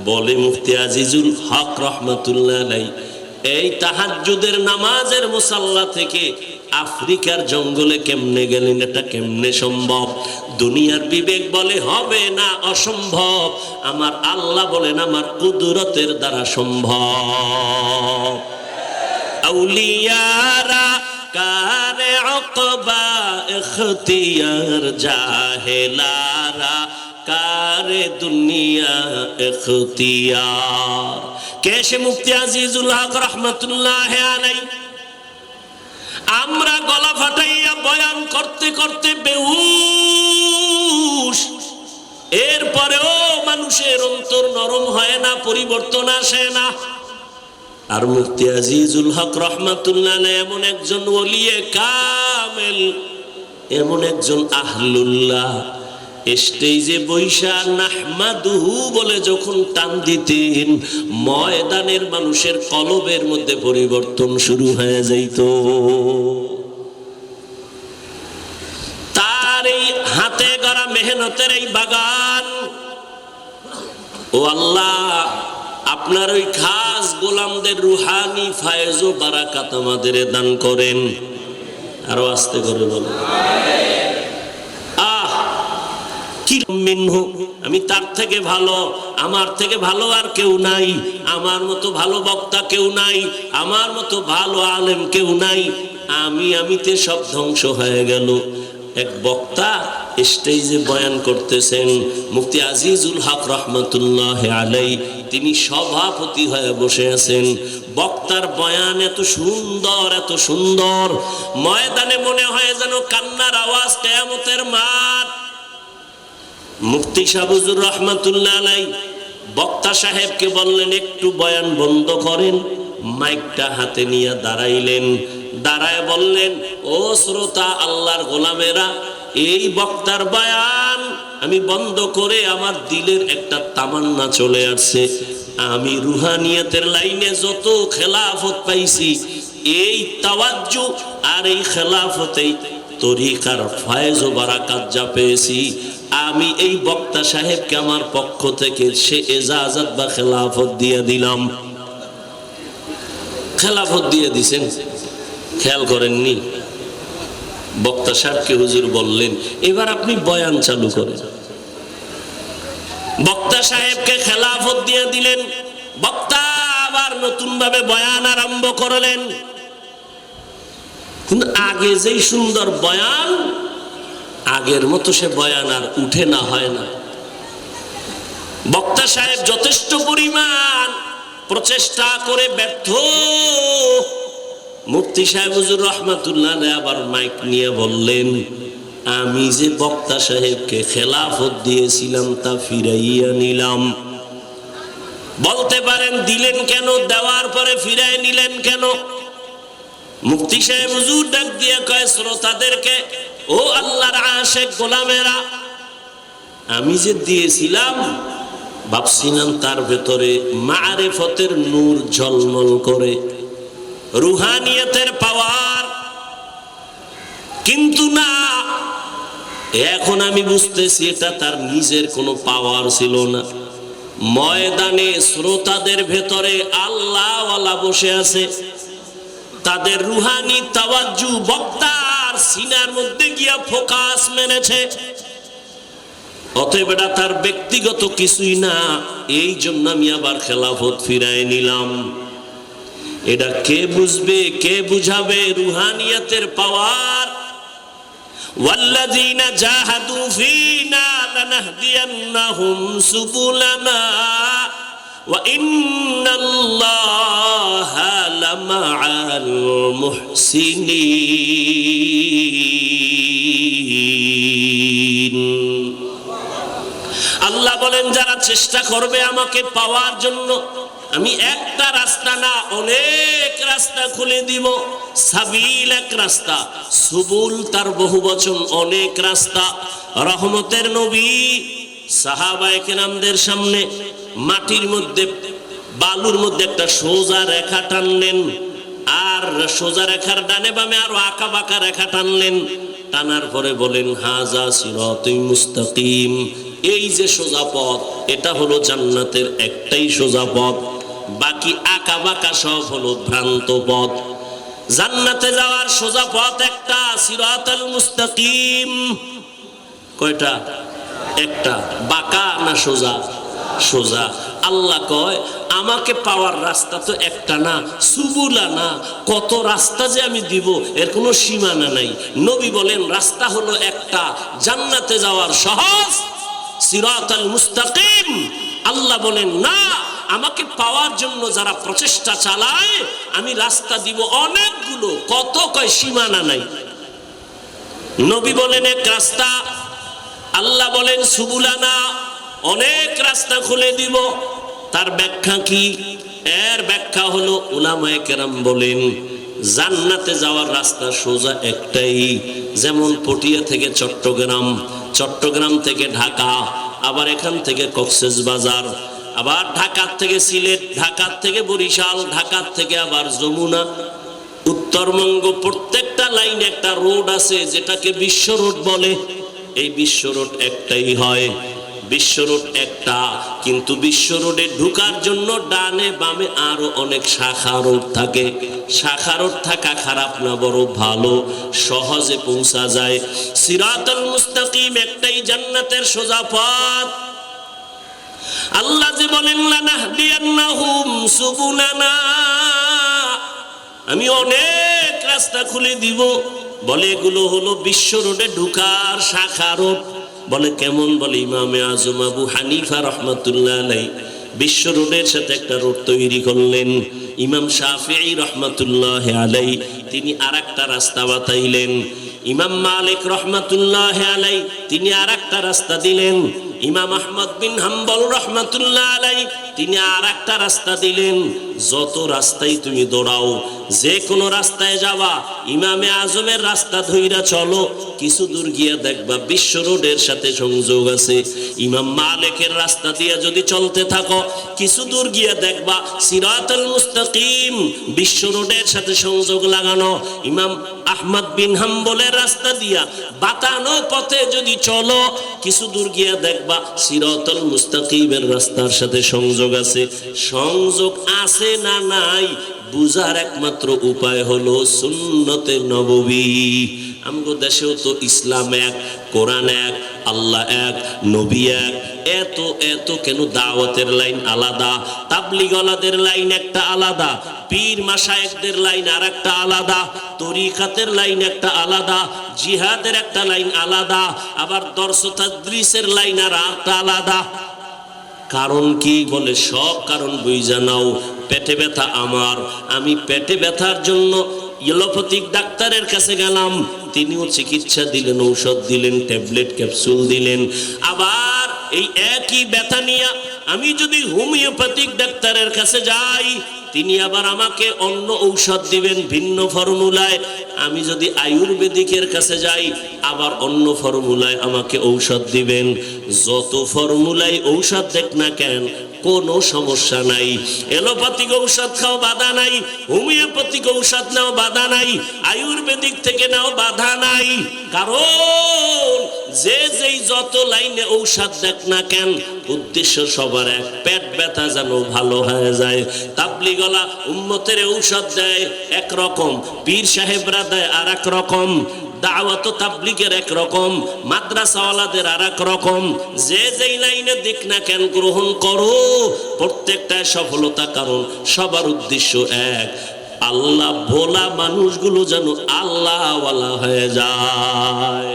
বলে মুফতি আজিজুল হক রহমাতুল্লাহ আলাইহি, এই তাহাজ্জুদের নামাজের মুসাল্লা থেকে আফ্রিকার জঙ্গলে কেমনে গেলেন? এটা কেমনে সম্ভব? দুনিয়ার বিবেক বলে হবে না, অসম্ভব। আমার আল্লাহ বলেন আমার কুদরতের দ্বারা সম্ভব। আউলিয়ারা কারে উকবা ইখতিয়ার, জাহেলারা কারে দুনিয়া ইখতিয়ার। কেশে মুফতি আজিজুল হক রহমাতুল্লাহ আলাইহি, আমরা গলা ফাটাইয়া বয়ান করতে করতে বেহুশ, এরপরেও মানুষের অন্তর নরম হয় না, পরিবর্তন আসে না। আর মুফতি আজিজুল হক রহমাতুল্লাহ আলাইহি এমন একজন ওলিয়ে কামেল, এমন একজন আহলুল্লাহ, স্টেজে বৈশা নাহমাদুহু বলে যখন টান দিতেন, ময়দানের মানুষের কলবের মধ্যে পরিবর্তন শুরু হয়ে যাইত। তার এই হাতে গড়া মেহনতের এই বাগান, ও আল্লাহ আপনার ওই খাস গোলামদের রুহানি ফায়েজ ও বারাকাত আমাদের দান করেন। আরো আস্তে করে বলেন আহ কি মিনহু, আমি তার থেকে ভালো, আমার থেকে ভালো আর কেউ নাই, আমার মতো ভালো বক্তা কেউ নাই, আমার মতো ভালো আলেম কেউ নাই, আমিতে সব ধ্বংস হয়ে গেল। এক বক্তা স্টেজে বয়ান করতেছেন, মুফতি আজিজুল হক রহমাতুল্লাহ আলাইহি তিনি সভাপতি হয়ে বসে আছেন। বক্তার বয়ান এত সুন্দর, এত সুন্দর, ময়দানে মনে হয় যেন কান্নার আওয়াজ, কিয়ামতের মাঠ। মুফতি সাহেব হুজুর রহমাতুল্লাহ আলাইহি বক্তা সাহেবকে বললেন একটু বয়ান বন্ধ করেন। মাইকটা হাতে নিয়ে দাঁড়াইলেন, দাঁড়ায় বললেন, ও শ্রোতা আল্লাহর গোলামেরা, এই বক্তার বয়ান আমি বন্ধ করে আমার দিলের একটা তামান্না চলে আসছে। আমি রুহানিয়াতের লাইনে যত খেলাফত পাইছি, এই তাওয়াজ্জু আর এই খেলাফতেই তরিকার ফায়েজ ও বারাকাত যা পেয়েছি, আমি এই বক্তা সাহেবকে আমার পক্ষ থেকে সে এজাজত বা খেলাফত দিয়ে দিলাম। খেলাফত দিয়ে দিছেন, খেয়াল করেননি? বক্তা সাহেবকে হুজুর বললেন এবার আপনি বয়ান চালু করেন। বক্তা সাহেবকে খেলাফত দিয়ে দিলেন। বক্তা আবার নতুন ভাবে বয়ান আরম্ভ করলেন। কিন্তু আগে যেই সুন্দর বয়ান, আগের মতো সে বয়ান আর উঠে না, হয় না। বক্তা সাহেব যথেষ্ট পরিমাণ প্রচেষ্টা করে ব্যর্থ। মুফতি সাহেব হুজুর রহমাতুল্লাহ আলাইহি আবার মাইক নিয়ে বললেন, আমি যে বক্তা সাহেবকে খেলাফত দিয়েছিলাম তা ফিরাইয়া নিলাম। বলতে পারেন দিলেন কেন, দেওয়ার পরে ফিরাই নিলেন কেন? মুফতি সাহেব হুজুর ডাক দিয়ে কয় শ্রোতাদেরকে, ও আল্লাহর আশিক গোলামেরা, আমি যে দিয়েছিলাম ভাবছিলাম তার ভেতরে মারিফতের নূর ঝলমল করে, রুহানিয়তের পাওয়ার, কিন্তু না, এখন আমি বুঝতেছি এটা তার নিজের কোনো পাওয়ার ছিল না। ময়দানে শ্রোতাদের ভেতরে আল্লাহওয়ালা বসে আছে, তাদের রুহানি তাওয়াজ্জু বক্তার সিনার মধ্যে গিয়া ফোকাস মেনেছে। অতএব এটা তার ব্যক্তিগত কিছুই না, এই জন্য আমি আবার খেলাফত ফিরায় নিলাম। এটা কে বুঝবে, কে বুঝাবে রুহানিয়তের পাওয়ার? ওয়াল্লাযীনা জাহাদু ফীনা লানাহদিয়ান্নাহুম সুবুলানা ওয়া ইন্নাল্লাহা লামাআল মুহসিনিন। আল্লাহ বলেন যারা চেষ্টা করবে আমাকে পাওয়ার জন্য, আমি একটা রাস্তা না অনেক রাস্তা খুলে দিব। সাবিল এক রাস্তা, সুবুল তার বহু বচন, অনেক রাস্তা। রহমতের নবী সাহাবায়ে কেরামদের সামনে মাটির মধ্যে, বালুর মধ্যে একটা সোজা রেখা টানলেন, আর সোজা রেখার ডানে বামে আরো আঁকা বাঁকা রেখা টানলেন। টানার পরে বলেন হাজা সিরাতুল মুস্তাকিম, এই যে সোজা পথ, এটা হলো জান্নাতের একটাই সোজা পথ, বাকি আঁকা বাঁকা সব হলো ভ্রান্ত পথ। জান্নাতে যাওয়ার সোজা পথ একটা, সিরাতাল মুস্তাকিম। কয়টা? একটা। বাঁকা না সোজা? সোজা। আল্লাহ কয় আমাকে পাওয়ার রাস্তা তো একটা না, সুবুলা না, কত রাস্তা যে আমি দিব এর কোনো সীমানা নাই। নবী বলেন রাস্তা হলো একটা, জান্নাতে যাওয়ার সহজ, সিরাতাল মুস্তাকিম। আল্লাহ বলেন না, আমাকে পাওয়ার জন্য যারা প্রচেষ্টা চালায় আমি রাস্তা দিব অনেকগুলো, কত, কয় সীমানা নাই। নবী বলেন এক রাস্তা, আল্লাহ বলেন সুবুলানা, অনেক রাস্তা খুলে দিব। তার ব্যাখ্যা কি? এর ব্যাখ্যা হলো উলামায়ে কেরাম বলেন জান্নাতে যাওয়ার রাস্তা সোজা একটাই। যেমন পটিয়া থেকে চট্টগ্রাম, চট্টগ্রাম থেকে ঢাকা, আবার এখান থেকে কক্সবাজার, আবার ঢাকার থেকে সিলেট, ঢাকার থেকে বরিশাল, ঢাকার থেকে আবার যমুনা, উত্তরবঙ্গ। প্রত্যেকটা লাইনে একটা রোড আছে যেটাকে বিশ্ব রোড বলে। এই বিশ্ব রোড একটাই হয়, বিশ্ব রোড একটা, কিন্তু বিশ্ব রোডে ঢুকার জন্য ডানে বামে আরো অনেক শাখা রোড থাকে। শাখা রোড থাকা খারাপ না, বড় ভালো, সহজে পৌঁছা যায়। সিরাতাল মুস্তাকিম একটাই জান্নাতের সোজা পথ। আল্লাহ যে বলেন লানাহদিয়ান্নাহুম সুবুলানা, আমি অনেক রাস্তা খুলে দিব। বলে এগুলো হলো বিশ্ব রোডে ঢুকার শাখা রোড। বলে কেমন? বলে ইমামে আজম আবু হানিফা রহমাতুল্লাহ আলাইহি বিশ্ব রোডের সাথে একটা রোড তৈরি করলেন। ইমাম শাফিঈ রহমাতুল্লাহ আলাইহি তিনি আরেকটা রাস্তা বাতাইলেন। ইমাম মালিক রহমাতুল্লাহ আলাইহি তিনি আরেকটা রাস্তা দিলেন। ইমাম আহমদ বিন হাম্বল রহমাতুল্লাহ আলাইহি তিনি আরেকটা রাস্তা দিলেন। যত রাস্তায় তুমি দৌড়াও, যে কোনো রাস্তায় যাবা, ইমামে আজমের রাস্তা ধইরা চলো, কিছু দূর গিয়ে দেখবা বিশ্ব রোডের সাথে সংযোগ আছে। ইমাম মালিকের রাস্তা দিয়ে যদি চলতে থাকো, কিছু দূর গিয়ে দেখবা সিরাতাল মুস্তাকিম বিশ্ব রোডের সাথে সংযোগ লাগানো। ইমাম আহমদ বিন হাম্বলের রাস্তা দিয়া বাতানো পথে যদি চলো, কিছু দূর গিয়ে দেখবা সিরাতাল মুস্তাকিমের রাস্তার সাথে সংযোগ আছে। সংযোগ আছে না নাই বুঝার একমাত্র উপায় হলো সুন্নতে নববী। আমগো দেশেও তো ইসলাম এক, কোরআন এক, আল্লাহ এক, নবী এক, এত এত কেন দাওয়াতের লাইন আলাদা, তাবলীগওয়ালাদের লাইন একটা আলাদা, পীর মাশায়েখদের লাইন আর একটা আলাদা, তরিকাতের লাইন একটা আলাদা, জিহাদের একটা লাইন আলাদা, আবার দর্স তাদরিসের লাইন আর একটা আলাদা। কারণ কি? বলে সব কারণ বুঝা নাও। পেটে ব্যথা আমার, আমি পেটে ব্যথার জন্য এলোপ্যাথিক ডাক্তারের কাছে গেলাম, তিনিও চিকিৎসা দিলেন, ঔষধ দিলেন, ট্যাবলেট ক্যাপসুল দিলেন। আবার এই একই ব্যথা নিয়ে আমি যদি হোমিওপ্যাথিক ডাক্তারের কাছে যাই, তিনি আবার আমাকে অন্য ঔষধ দিবেন ভিন্ন ফর্মুলায়। আমি যদি আয়ুর্বেদিকের কাছে যাই, আবার অন্য ফর্মুলায় আমাকে ঔষধ দিবেন। যত ফর্মুলায় ঔষধ দেখ না কেন, কোনো সমস্যা নাই। এলোপ্যাথিক ঔষধ খাও বাধা নাই, হোমিওপ্যাথিক ঔষধ নাও বাধা নাই, আয়ুর্বেদিক থেকে নাও বাধা নাই। কারণ যে যেই যত লাইনে ঔষধ দেখ না কেন, উদ্দেশ্য সবার এক, পেট ব্যথা যেন ভালো হয়ে যায়। তাবলীগওয়ালা উম্মতের ঔষধ দেয় একরকম, পীর সাহেবরা দেয় আর এক রকম, দাওয়াত তাবলীগের এক রকম, মাদ্রাসাওয়ালাদের আর এক রকম। যে যেই লাইনে দিক না কেন গ্রহণ করো, প্রত্যেকটাই সফলতা। কারণ সবার উদ্দেশ্য এক, আল্লাহ ভোলা মানুষগুলো যেন আল্লাহওয়ালা হয়ে যায়।